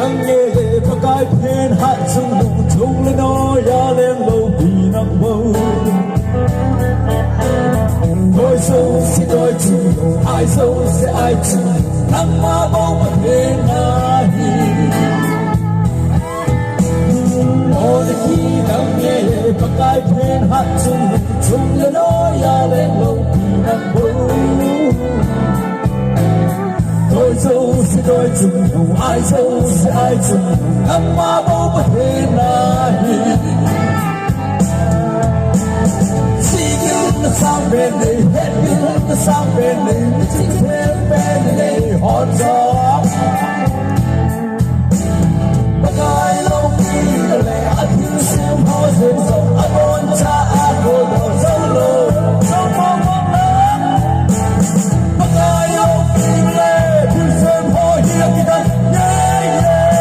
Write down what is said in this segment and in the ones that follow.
Càng nghe và cái thiên hạ chung chung lên nó ya lên lâu vì nắng mơ đôi dâu sẽ đôi chung ai dâu sẽ ai chung nắng mà bóng mà thế nào mỗi khi càng nghe và cái thiên hạ chung chung lên nó ya lên lâu vì nắng mơ đôi dâu sẽ đôi chung ai dâu sẽ ai chung nắng mà bóng mà thế nào the sound bên này hết biết the sound bên này chỉ thêm bên này hot dog but I love you để anh yêu xem hoa rơi rụng anh muốn cha anh vô đầu sâu lô sâu mong mong lớn but I love you để yêu xem hoa hiệp thì thật yeah yeah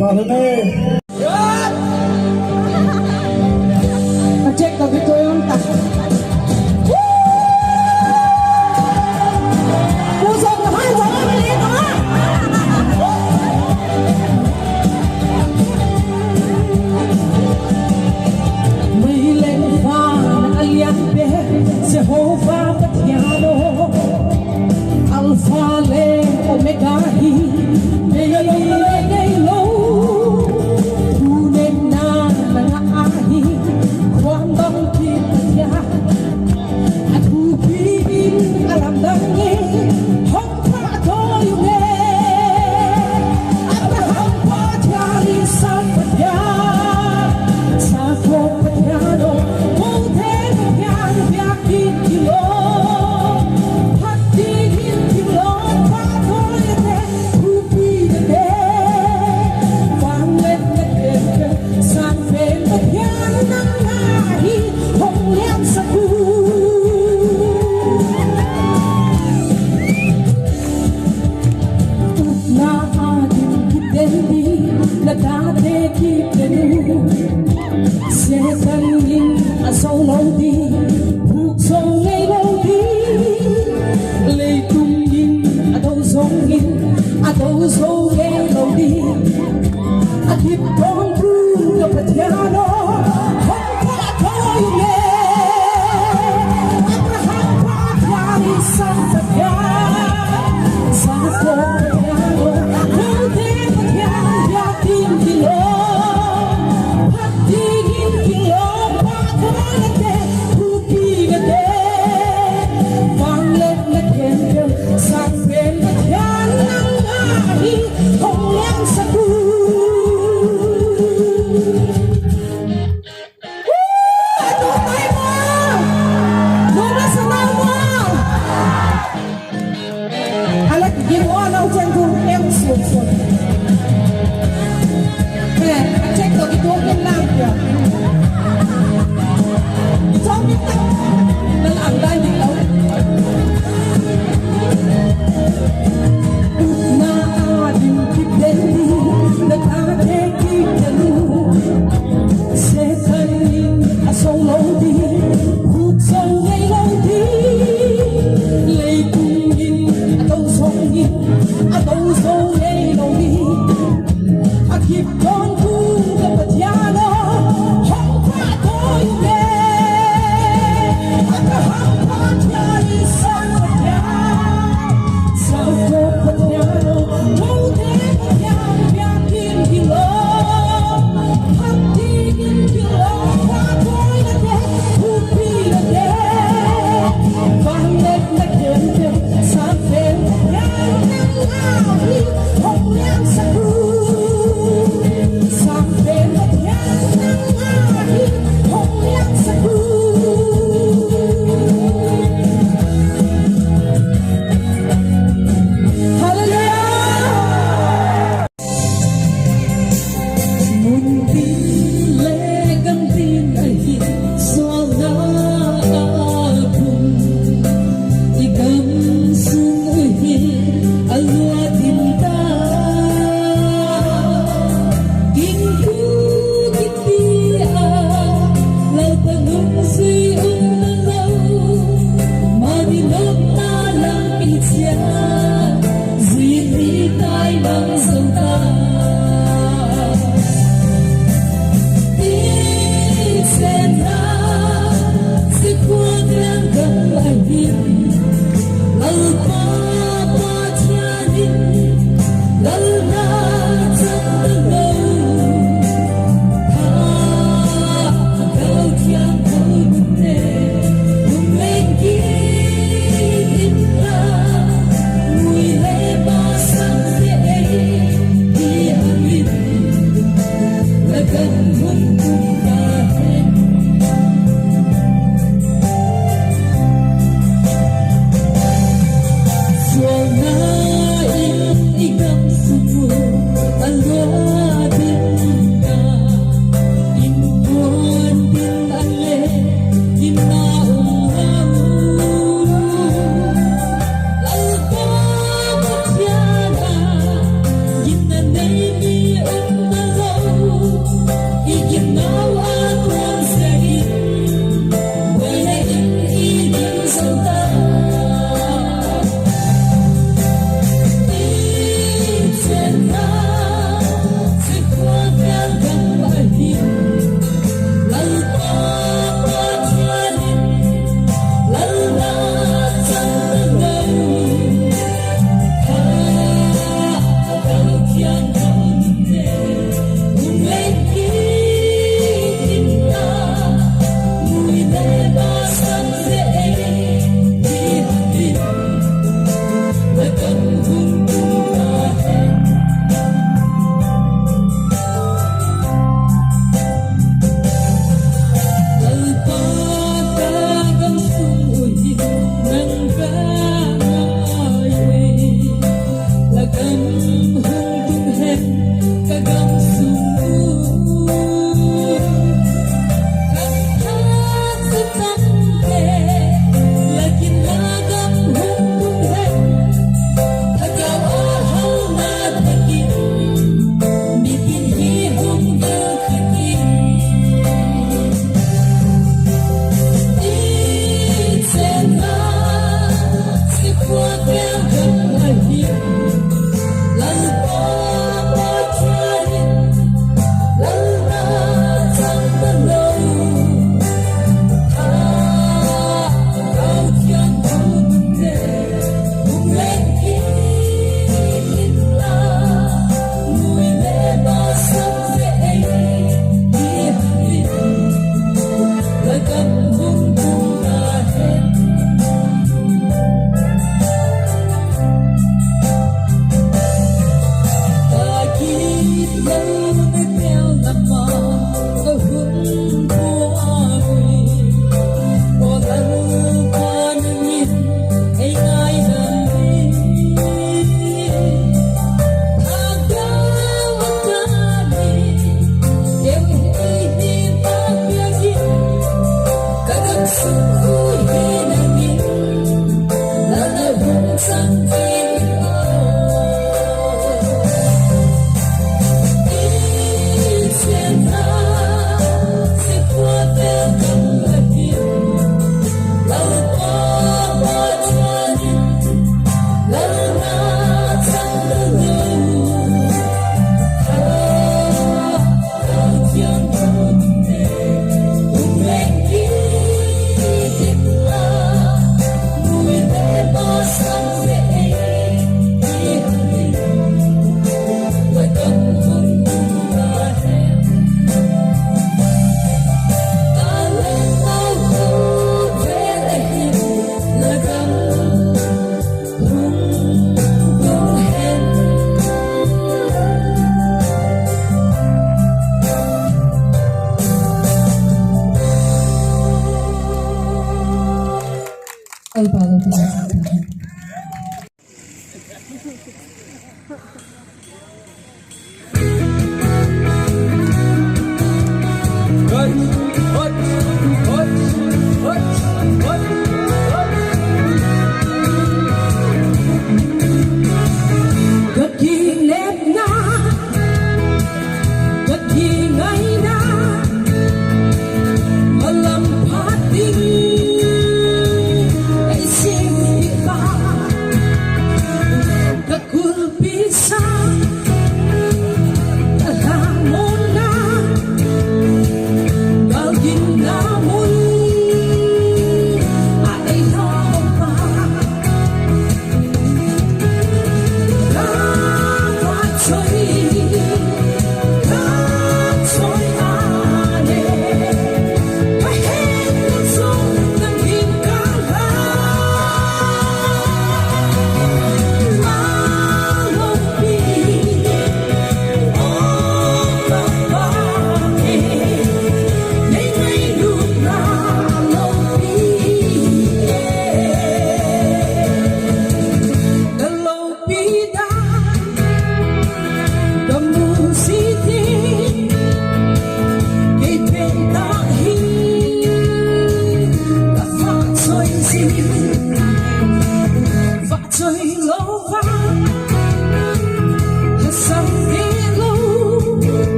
Parane. Cek tapi tuh yang tak. Pusat hai jangan beli ah. Mây lên pha alian be Jehovah Patiano Alpha le Omega hi lo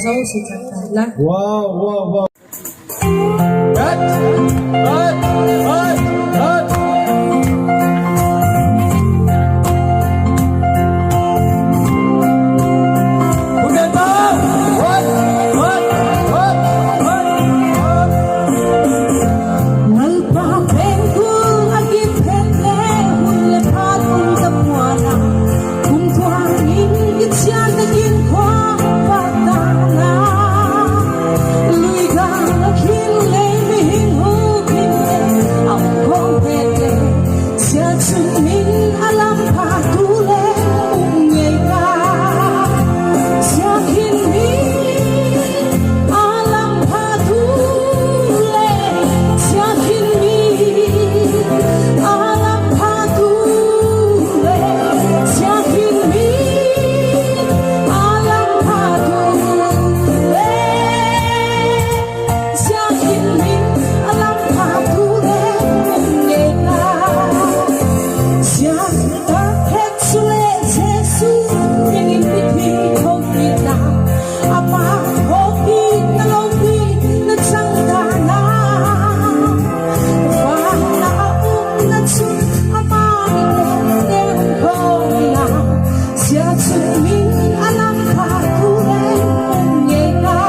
sau si Cantala. Wow, wow, wow. Cut! Cut! Cut! Cut! Maganda! What? What? What? What? What? Nagpapengkul agip hende Hulyakat kung kapwana Kung tuwangin Gitsya naging kwa patana Luigang naghilay Mihing hukile Ang kompete Siya tsumin alam patule Ungay ka Siya kinmin alam patule Siya kinmin alam patule Siya kinmin alam patule Siya kinmin alam patule Ungay ka Siya kahit sule Jesus Pinipiti ko kita Ama hoki na loki Nagsangkana Wala nagsun Ama iten ko nila Siya tsumin alam patulay Ungay ka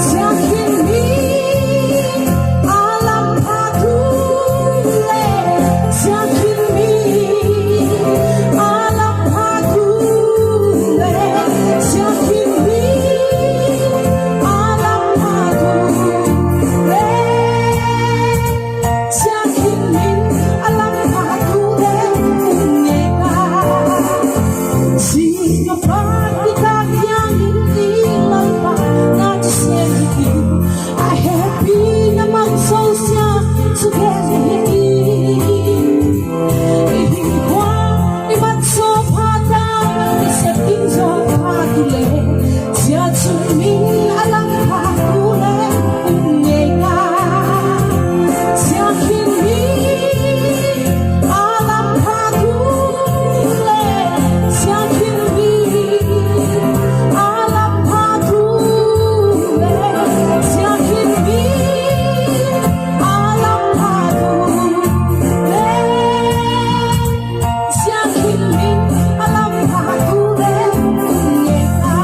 Siya kinmin alam patulay Siya kinmin alam patulay Siya kinmin alam patulay Siya kinmin alam patulay Ungay ka Sino pa itak yang hindi magpanagsisigil Ay happy na magsosya Sugesti Ihingwa imatsopata Isetting sa patule Siya tsumin alam patule Ungay ka Siya kinmin alam patule Siya kinmin alam patule Siya kinmin alam patule Siya kinmin alam patule Ungay ka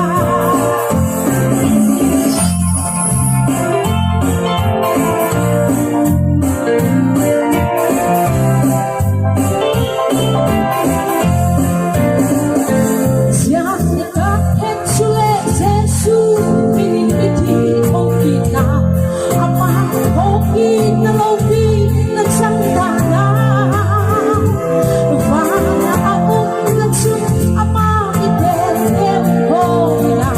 Siya kahit sule Jesus Pinipiti ko kita Ama hoki na loki Nagsangkana Wala akong nagsun Ama iten ko nila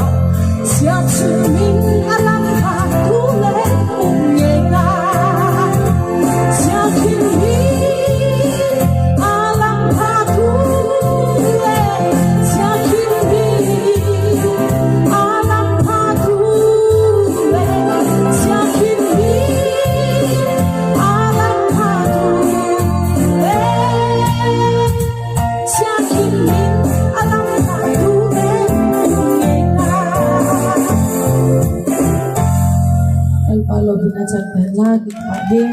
Siya tsumin alam patulay Ungay ka Siya kinmin alam patulay Siya kinmin alam patulay Siya kinmin alam patulay Siya kinmin alam patulay Ungay ka Al palo binacagdan lagi pa din